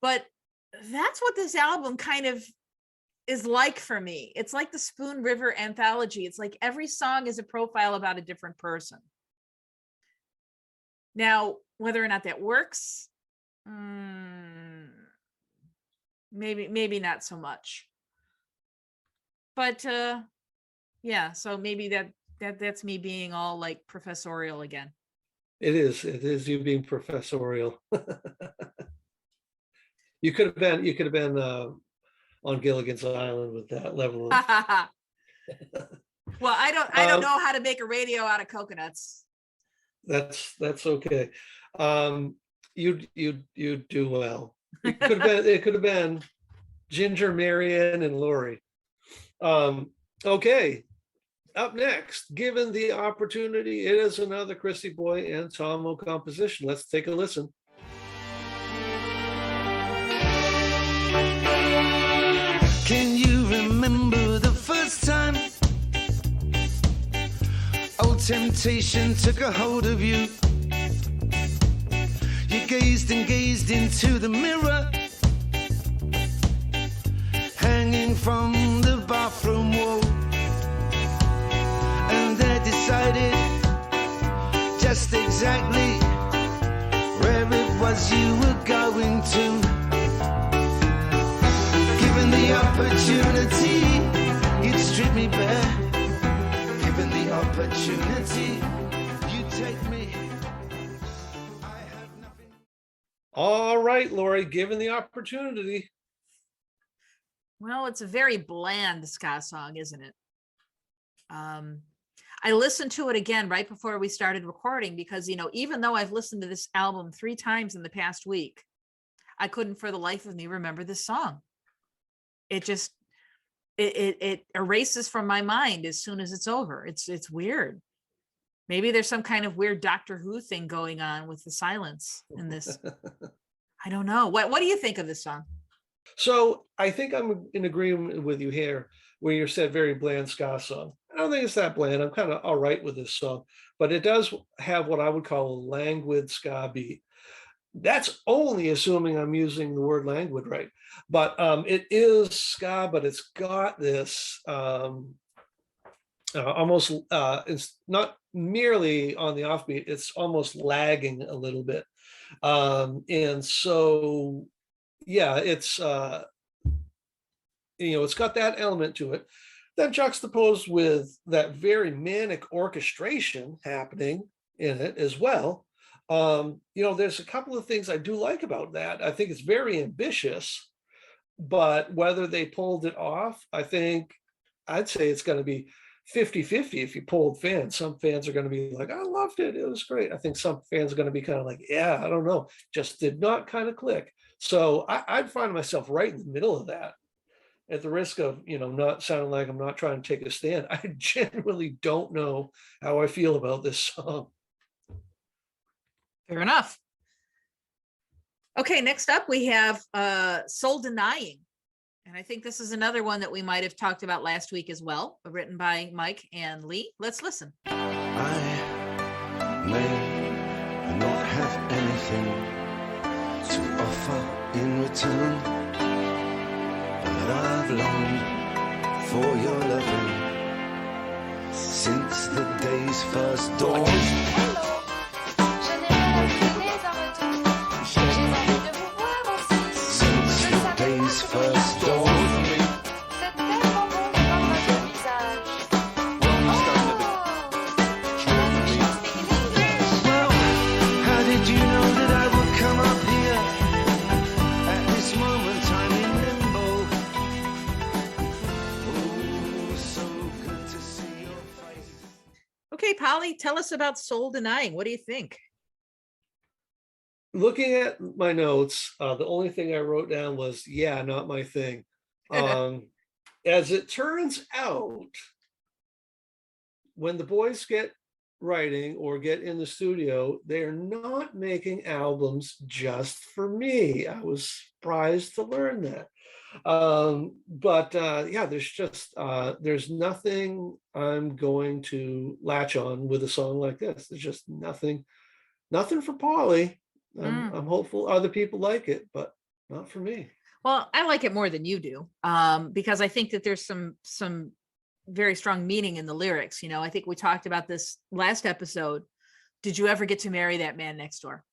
But that's what this album kind of is like for me. It's like the Spoon River anthology. It's like every song is a profile about a different person. Now, whether or not that works, maybe not so much. But so maybe that's me being all like professorial again. It is you being professorial. You could have been on Gilligan's Island with that level of. Well, I don't know how to make a radio out of coconuts. That's okay. You do well. It could have been Ginger, Marianne, and Laurie. Okay. Up next, given the opportunity, it is another Christy Boy and Tomo composition. Let's take a listen. Can you remember the first time old temptation took a hold of you? You gazed and gazed into the mirror hanging from the bathroom wall, and there decided just exactly where it was you were going to. opportunity, you'd strip me bare. Given the opportunity, you take me. I have nothing. All right, Laurie, given the opportunity. Well, it's a very bland ska song, isn't it? I listened to it again right before we started recording because, you know, even though I've listened to this album 3 times in the past week, I couldn't for the life of me remember this song. It just, it erases from my mind as soon as it's over. It's weird. Maybe there's some kind of weird Doctor Who thing going on with the silence in this. I don't know. What do you think of this song? So I think I'm in agreement with you here, where you said very bland ska song. I don't think it's that bland. I'm kind of all right with this song, but it does have what I would call a languid ska beat. That's only assuming I'm using the word languid right. But it is ska, but it's got this almost, it's not merely on the offbeat, it's almost lagging a little bit. And so, yeah, it's, it's got that element to it. Then juxtaposed with that very manic orchestration happening in it as well. There's a couple of things I do like about that. I think it's very ambitious, but whether they pulled it off, I think I'd say it's going to be 50-50 if you polled fans. Some fans are going to be like, I loved it. It was great. I think some fans are going to be kind of like, yeah, I don't know. Just did not kind of click. So I'd find myself right in the middle of that. At the risk of, not sounding like I'm not trying to take a stand, I genuinely don't know how I feel about this song. Fair enough. Okay, next up we have Soul Denying. And I think this is another one that we might have talked about last week as well, written by Mike and Lee. Let's listen. I may not have anything to offer in return, but I've longed for your loving since the day's first dawn. Since the day's first dawn. Well, how did you know that I would come up here at this moment? I'm in limbo. Oh, so good to see your face. Okay, Polly, tell us about Soul Denying. What do you think? Looking at my notes, the only thing I wrote down was, yeah, not my thing. As it turns out, when the boys get writing or get in the studio, they're not making albums just for me. I was surprised to learn that. There's nothing I'm going to latch on with a song like this. There's just nothing for Polly. I'm hopeful other people like it, but not for me. Well, I like it more than you do, because I think that there's some very strong meaning in the lyrics. I think we talked about this last episode. Did you ever get to marry that man next door?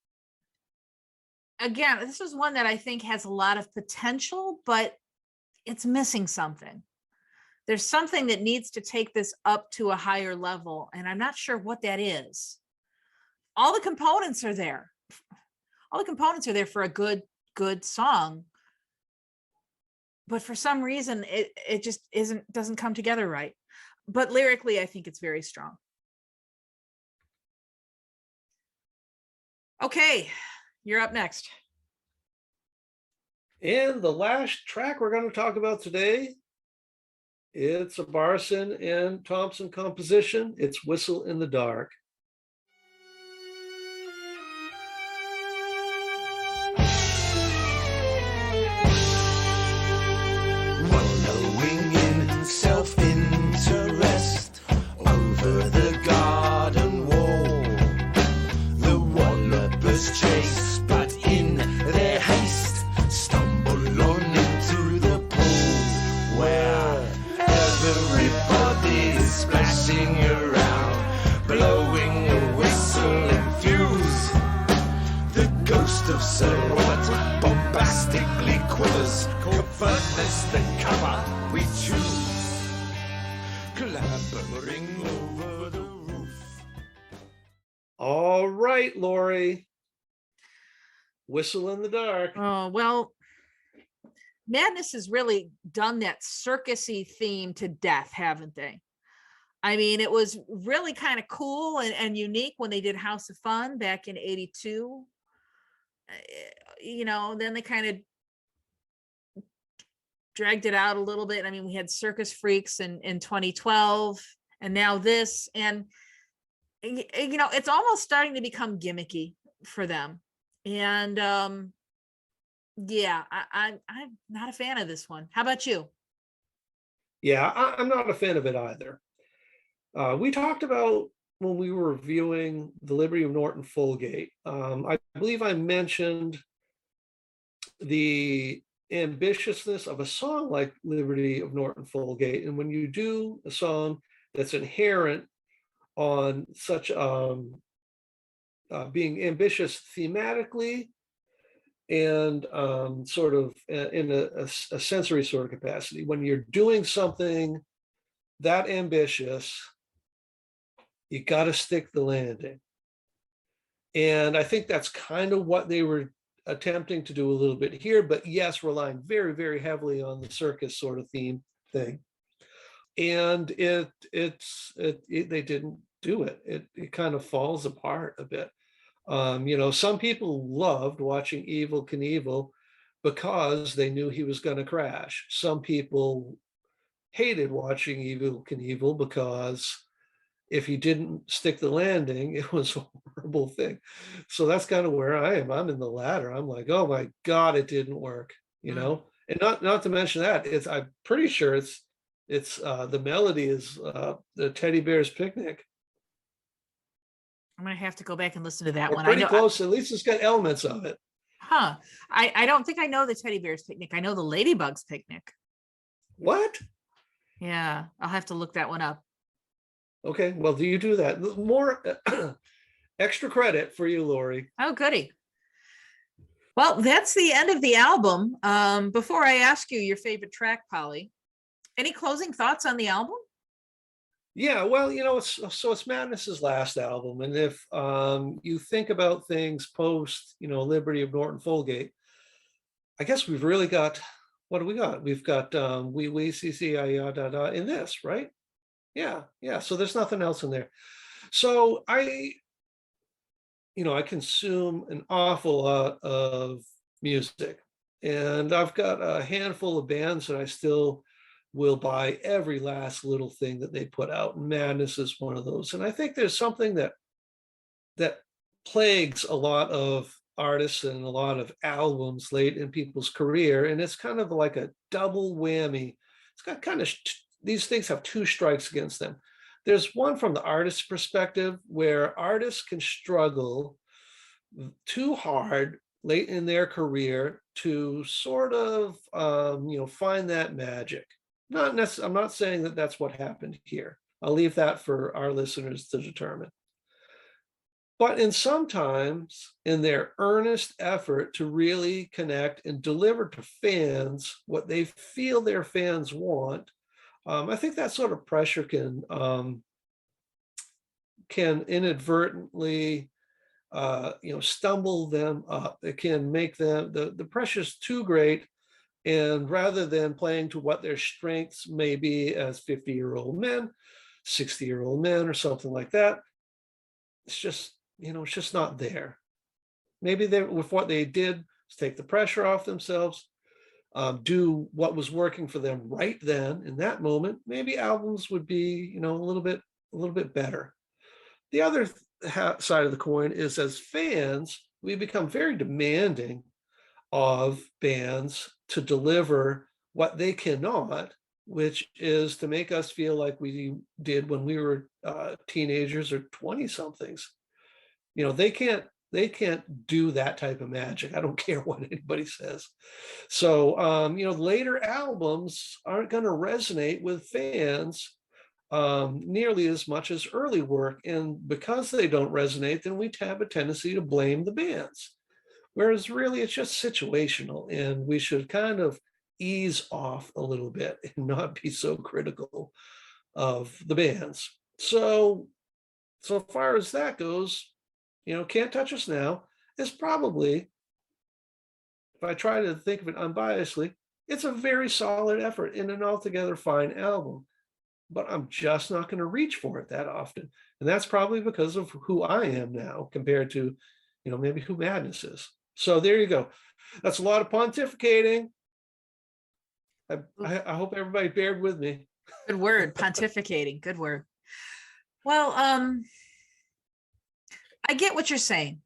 Again, this is one that I think has a lot of potential, but it's missing something. There's something that needs to take this up to a higher level, and I'm not sure what that is. All the components are there. All the components are there for a good song, but for some reason it just doesn't come together right. But lyrically, I think it's very strong. Okay, you're up next. And the last track we're going to talk about today, it's a Barson and Thompson composition. It's Whistle in the Dark. Self-interest over the garden wall. The wallopers chase, but in their haste stumble on into the pool where everybody is splashing around, blowing bombastically quivers, covertness the cover we choose, clambering over the roof. All right, Laurie. Whistle in the dark. Oh, well, Madness has really done that circusy theme to death, haven't they? I mean, it was really kind of cool and unique when they did House of Fun back in '82. Then they kind of dragged it out a little bit. I mean, we had Circus Freaks in 2012 and now this, and it's almost starting to become gimmicky for them. And I'm not a fan of this one. How about you? Yeah, I'm not a fan of it either. We talked about when we were reviewing The Liberty of Norton Folgate. I believe I mentioned the ambitiousness of a song like Liberty of Norton Folgate. And when you do a song that's inherent on such being ambitious thematically and sort of in a sensory sort of capacity, when you're doing something that ambitious, you got to stick the landing. And I think that's kind of what they were attempting to do a little bit here, but yes, relying very, very heavily on the circus sort of theme thing. And they didn't do it. It kind of falls apart a bit. Some people loved watching Evel Knievel because they knew he was going to crash. Some people hated watching Evel Knievel because if he didn't stick the landing, it was a horrible thing. So that's kind of where I am. I'm in the latter. I'm like, oh my God, it didn't work, And not to mention that, I'm pretty sure it's the melody is the Teddy Bear's Picnic. I'm gonna have to go back and listen to that We're one. pretty close. At least it's got elements of it. Huh. I don't think I know the Teddy Bear's Picnic. I know the Ladybug's Picnic. What? Yeah, I'll have to look that one up. Okay, well, do you do that? More extra credit for you, Laurie. Oh, goody. Well, that's the end of the album. Before I ask you your favorite track, Polly, any closing thoughts on the album? Yeah, well, it's Madness's last album, and if you think about things post, Liberty of Norton Folgate, I guess we've really got, what do we got? We've got we see da in this, right? Yeah. So there's nothing else in there. So I consume an awful lot of music, and I've got a handful of bands that I still will buy every last little thing that they put out. Madness is one of those. And I think there's something that plagues a lot of artists and a lot of albums late in people's career. And it's kind of like a double whammy. It's got kind of, these things have two strikes against them. There's one from the artist's perspective where artists can struggle too hard late in their career to sort of, find that magic. I'm not saying that that's what happened here. I'll leave that for our listeners to determine. But sometimes in their earnest effort to really connect and deliver to fans what they feel their fans want, I think that sort of pressure can inadvertently stumble them up. It can make them, the pressure's too great. And rather than playing to what their strengths may be as 50-year-old men, 60-year-old men, or something like that, it's just not there. Maybe with what they did is take the pressure off themselves, do what was working for them right then in that moment. Maybe albums would be, a little bit better. The other side of the coin is, as fans, we become very demanding of bands to deliver what they cannot, which is to make us feel like we did when we were teenagers or 20-somethings. They can't do that type of magic. I don't care what anybody says. So, later albums aren't going to resonate with fans nearly as much as early work. And because they don't resonate, then we have a tendency to blame the bands. whereas really it's just situational, and we should kind of ease off a little bit and not be so critical of the bands. So far as that goes, Can't Touch Us Now is probably, if I try to think of it unbiasedly, it's a very solid effort in an altogether fine album. But I'm just not going to reach for it that often. And that's probably because of who I am now compared to, maybe who Madness is. So there you go. That's a lot of pontificating. I hope everybody bared with me. Good word, pontificating. Good word. Well, I get what you're saying.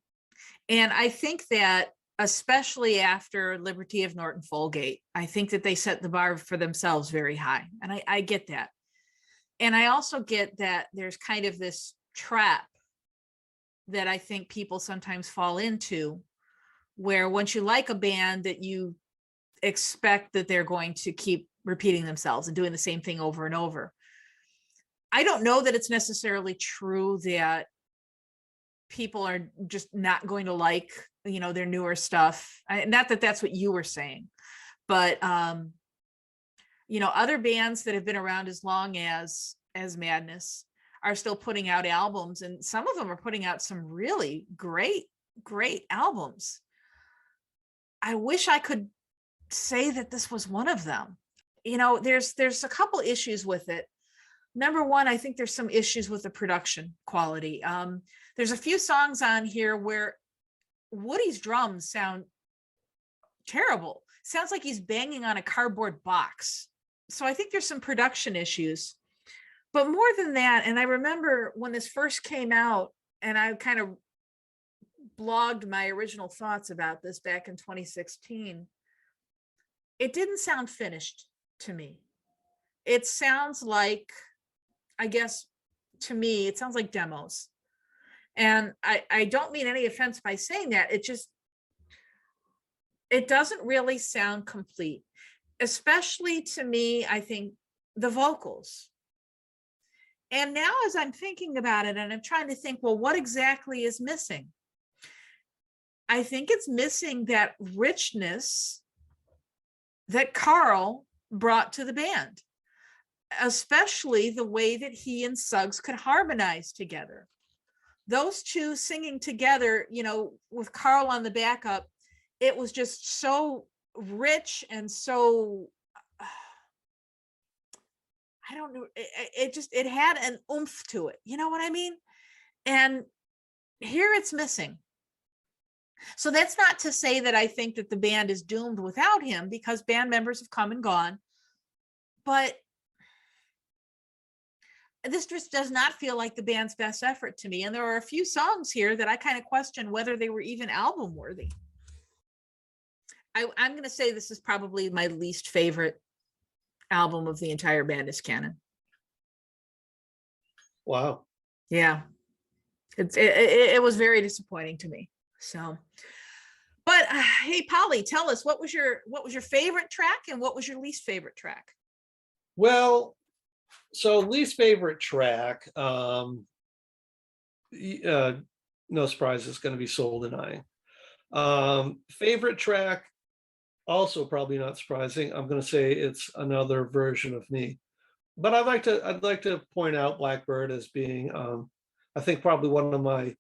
And I think that especially after Liberty of Norton Folgate, I think that they set the bar for themselves very high. And I get that. And I also get that there's kind of this trap that I think people sometimes fall into, where once you like a band, that you expect that they're going to keep repeating themselves and doing the same thing over and over. I don't know that it's necessarily true that people are just not going to like, their newer stuff. Not that that's what you were saying, but, other bands that have been around as long as Madness are still putting out albums, and some of them are putting out some really great albums. I wish I could say that this was one of them. There's a couple issues with it. Number one, I think there's some issues with the production quality. There's a few songs on here where Woody's drums sound terrible. Sounds like he's banging on a cardboard box. So I think there's some production issues. But more than that, and I remember when this first came out, and I kind of blogged my original thoughts about this back in 2016, it didn't sound finished to me. It sounds like, I guess, to me, it sounds like demos. And I don't mean any offense by saying that. It doesn't really sound complete, especially to me, I think, the vocals. And now as I'm thinking about it, and I'm trying to think, well, what exactly is missing? I think it's missing that richness that Carl brought to the band, especially the way that he and Suggs could harmonize together. Those two singing together, with Carl on the backup, it was just so rich and so, I don't know, it had an oomph to it. You know what I mean? And here it's missing. So that's not to say that I think that the band is doomed without him, because band members have come and gone. But this just does not feel like the band's best effort to me. And there are a few songs here that I kind of question whether they were even album worthy. I'm going to say this is probably my least favorite album of the entire Madness canon. Wow. Yeah. It was very disappointing to me. So, but hey, Polly, tell us, what was your favorite track and what was your least favorite track? Well, so least favorite track, no surprise, it's going to be Soul Denying. Favorite track, also probably not surprising, I'm going to say it's Another Version of Me. But I'd like to point out Blackbird as being, I think, probably one of my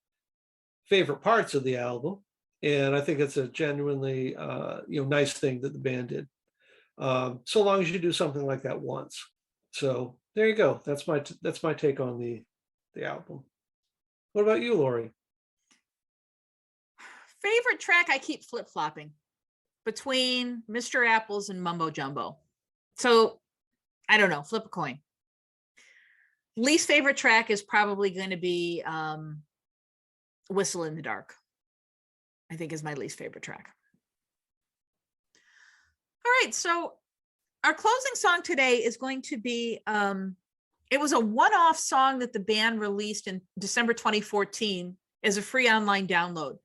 favorite parts of the album, and I think it's a genuinely nice thing that the band did. So long as you do something like that once. So there you go. That's my take on the album. What about you, Laurie? Favorite track, I keep flip-flopping between Mr. Apples and Mumbo Jumbo. So I don't know, flip a coin. Least favorite track is probably going to be Whistle in the Dark. I think is my least favorite track. All right, so our closing song today is going to be, it was a one-off song that the band released in December 2014 as a free online download.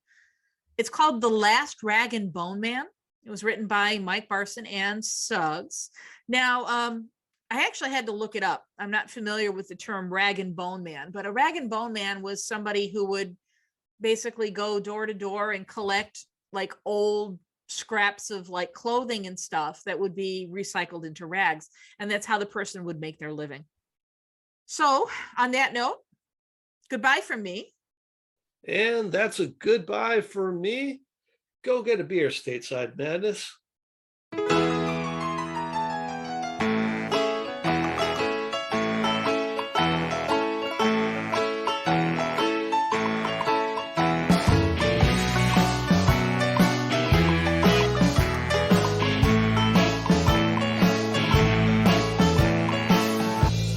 It's called The Last Rag and Bone Man. It was written by Mike Barson and Suggs. Now, I actually had to look it up. I'm not familiar with the term rag and bone man, but a rag and bone man was somebody who would basically go door to door and collect like old scraps of like clothing and stuff that would be recycled into rags. And that's how the person would make their living. So on that note, goodbye from me. And that's a goodbye for me. Go get a beer, Stateside Madness.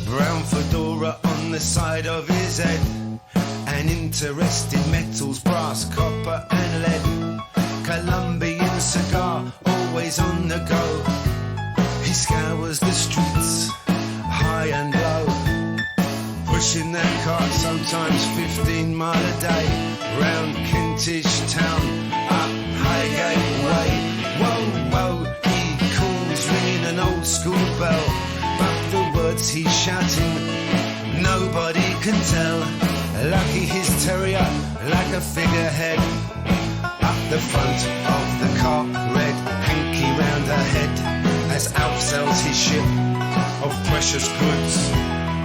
Brown fedora on the side of his head, and interested metals, brass, copper and lead. Colombian cigar, always on the go. He scours the streets, high and low, pushing that cart sometimes 15 mile a day, round Kentish town, up Highgate Way. Whoa, whoa, he calls, ringing an old school bell, but the words he's shouting nobody can tell. Lucky his terrier, like a figurehead, up the front of the car, red hanky round her head, as Alf sells his ship of precious goods,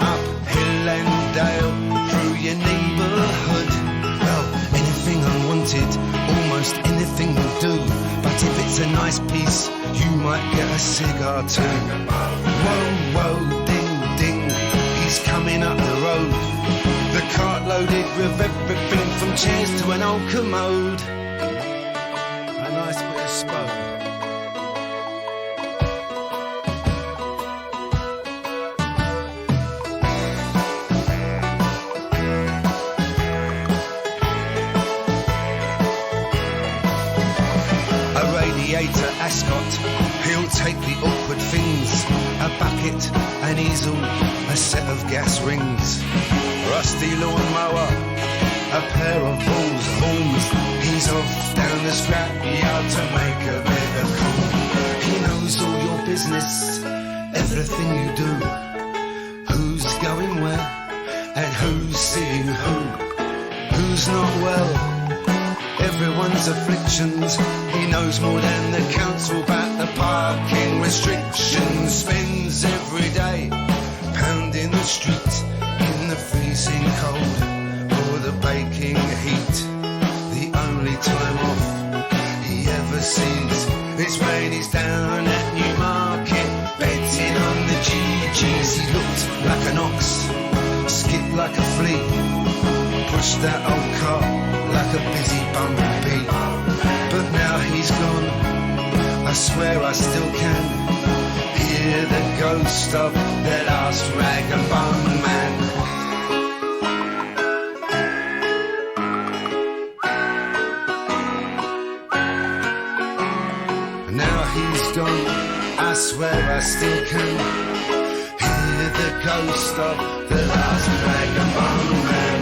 up hill and dale, through your neighbourhood. Well, anything unwanted, almost anything will do, but if it's a nice piece, you might get a cigar too. Whoa, whoa, ding, ding, he's coming up the road, the cart loaded with everything from chairs to an old commode. A nice bit of spoke. A radiator ascot, he'll take the awkward things, a bucket, an easel, a set of gas rings, rusty lawnmower, a pair of bull's horns. He's off down the scrap yard to make a bit of coal. He knows all your business, everything you do, who's going where and who's seeing who's not well. Everyone's afflictions, he knows more than the council about the parking restrictions. Spends every day pounding the street in the freezing cold or the baking heat. The only time off he ever sees is when he's down at Newmarket, betting on the GGs. He looked like an ox, skipped like a flea, pushed that old cart like a busy bumblebee. But now he's gone, I swear I still can hear the ghost of the last rag and bone man. Now he's gone, I swear I still can hear the ghost of the last rag and bone man.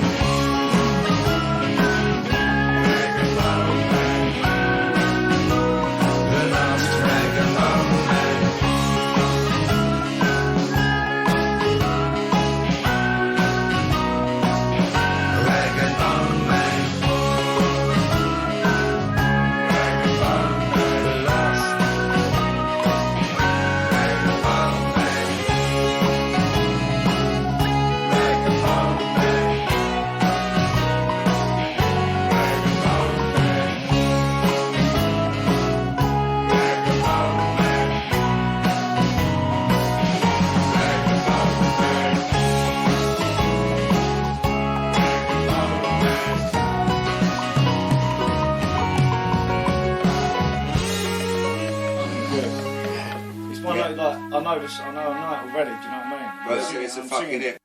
I know it already, do you know what I mean? Well, it's a fucking hit.